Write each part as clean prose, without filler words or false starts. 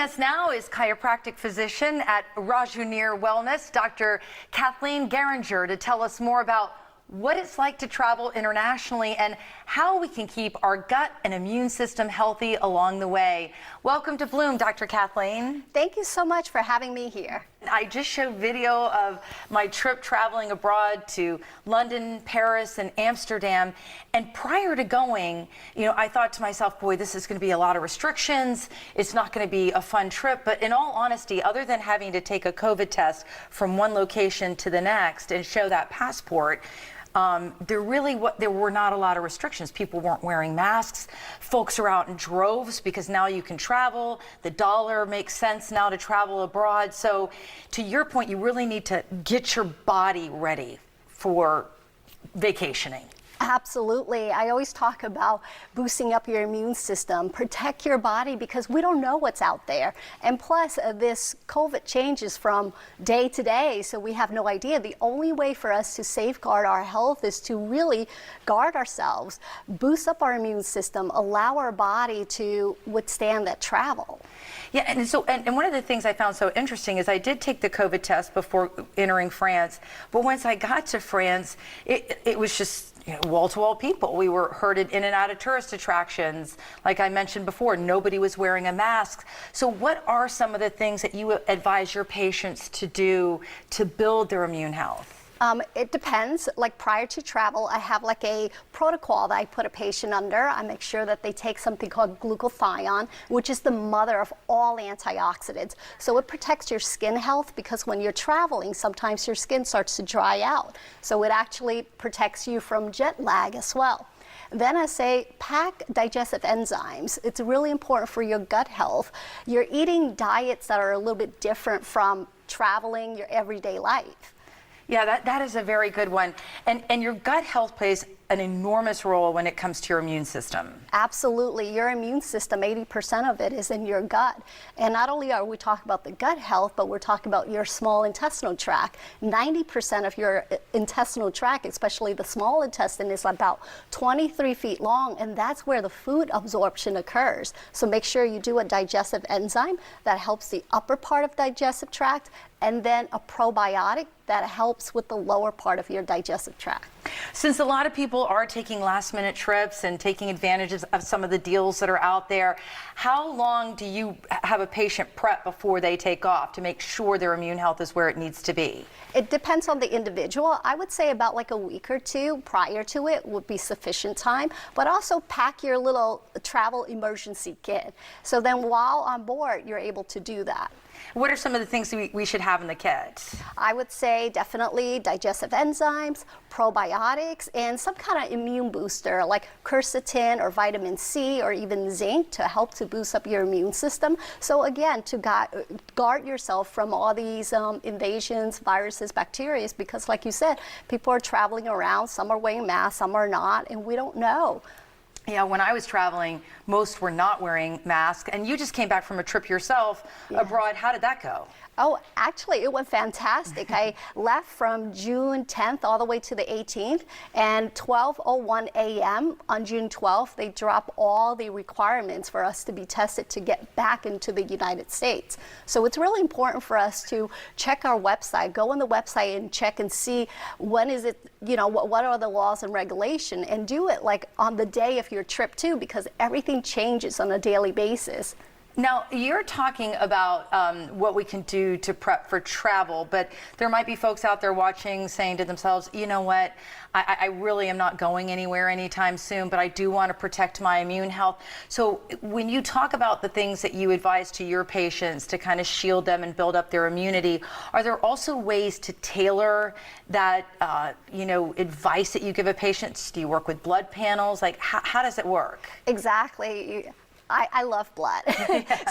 us now is chiropractic physician at RaJeunir Wellness, Dr. Cathleen Gerenger, to tell us more about what it's like to travel internationally and how we can keep our gut and immune system healthy along the way. Welcome to Bloom, Dr. Cathleen. Thank you so much for having me here. I just showed video of my trip traveling abroad to London, Paris, and Amsterdam. And prior to going, I thought to myself, boy, this is going to be a lot of restrictions. It's not going to be a fun trip. But in all honesty, other than having to take a COVID test from one location to the next and show that passport, there were not a lot of restrictions. People weren't wearing masks. Folks are out in droves because now you can travel. The dollar makes sense now to travel abroad. So to your point, you really need to get your body ready for vacationing. Absolutely. I always talk about boosting up your immune system, protect your body because we don't know what's out there. And plus, this COVID changes from day to day, so we have no idea. The only way for us to safeguard our health is to really guard ourselves, boost up our immune system, allow our body to withstand that travel. Yeah, and one of the things I found so interesting is I did take the COVID test before entering France, but once I got to France, it was just wall-to-wall people. We were herded in and out of tourist attractions. Like I mentioned before, nobody was wearing a mask. So what are some of the things that you advise your patients to do to build their immune health? It depends. Like prior to travel, I have like a protocol that I put a patient under. I make sure that they take something called glutathione, which is the mother of all antioxidants. So it protects your skin health because when you're traveling, sometimes your skin starts to dry out. So it actually protects you from jet lag as well. Then I say pack digestive enzymes. It's really important for your gut health. You're eating diets that are a little bit different from traveling your everyday life. Yeah, that is a very good one. And your gut health plays an enormous role when it comes to your immune system. Absolutely. Your immune system, 80% of it is in your gut. And not only are we talking about the gut health, but we're talking about your small intestinal tract. 90% of your intestinal tract, especially the small intestine, is about 23 feet long, and that's where the food absorption occurs. So make sure you do a digestive enzyme that helps the upper part of digestive tract, and then a probiotic that helps with the lower part of your digestive tract. Since a lot of people are taking last-minute trips and taking advantages of some of the deals that are out there, how long do you have a patient prep before they take off to make sure their immune health is where it needs to be? It depends on the individual. I would say about like a week or two prior to it would be sufficient time, but also pack your little travel emergency kit. So then while on board, you're able to do that. What are some of the things we should have in the kit? I would say definitely digestive enzymes, probiotics, and some kind of immune booster like quercetin or vitamin C or even zinc to help to boost up your immune system. So again, to guard yourself from all these invasions, viruses, bacteria, because like you said, people are traveling around, some are wearing masks, some are not, and we don't know. Yeah, when I was traveling, most were not wearing masks, and you just came back from a trip yourself abroad. How did that go? Oh, actually, it went fantastic. I left from June 10th all the way to the 18th, and 12:01 a.m. on June 12th, they drop all the requirements for us to be tested to get back into the United States. So it's really important for us to check our website, go on the website and check and see when is it, what are the laws and regulation, and do it like on the day of your trip too, because everything changes on a daily basis. Now, you're talking about what we can do to prep for travel, but there might be folks out there watching saying to themselves, you know what, I really am not going anywhere anytime soon, but I do want to protect my immune health. So when you talk about the things that you advise to your patients to kind of shield them and build up their immunity, are there also ways to tailor that, advice that you give a patient? Do you work with blood panels? Like, how does it work? Exactly. I love blood.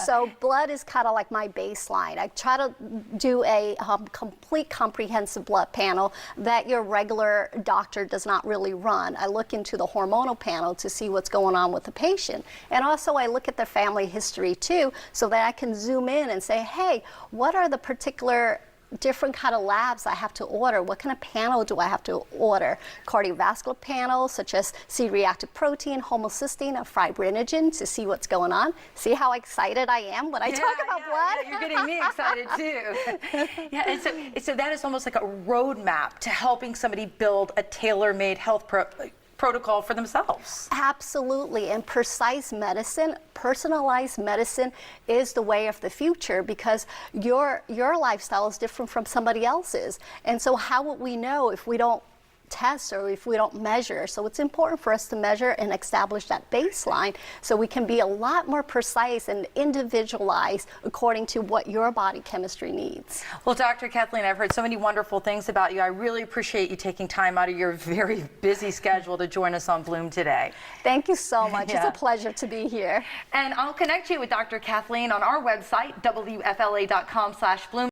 So blood is kind of like my baseline. I try to do a complete comprehensive blood panel that your regular doctor does not really run. I look into the hormonal panel to see what's going on with the patient. And also I look at their family history too, so that I can zoom in and say, hey, what are the particular different kind of labs I have to order. What kind of panel do I have to order? Cardiovascular panels such as C-reactive protein, homocysteine, or fibrinogen to see what's going on. See how excited I am when I talk about blood? Yeah, you're getting me excited too. Yeah, and so that is almost like a roadmap to helping somebody build a tailor-made health protocol for themselves. Absolutely, and precise medicine, personalized medicine is the way of the future because your lifestyle is different from somebody else's. And so how would we know if we don't test or if we don't measure? So it's important for us to measure and establish that baseline so we can be a lot more precise and individualized according to what your body chemistry needs. Well, Dr. Cathleen, I've heard so many wonderful things about you. I really appreciate you taking time out of your very busy schedule to join us on Bloom today. Thank you so much. Yeah. It's a pleasure to be here. And I'll connect you with Dr. Cathleen on our website, wfla.com/Bloom.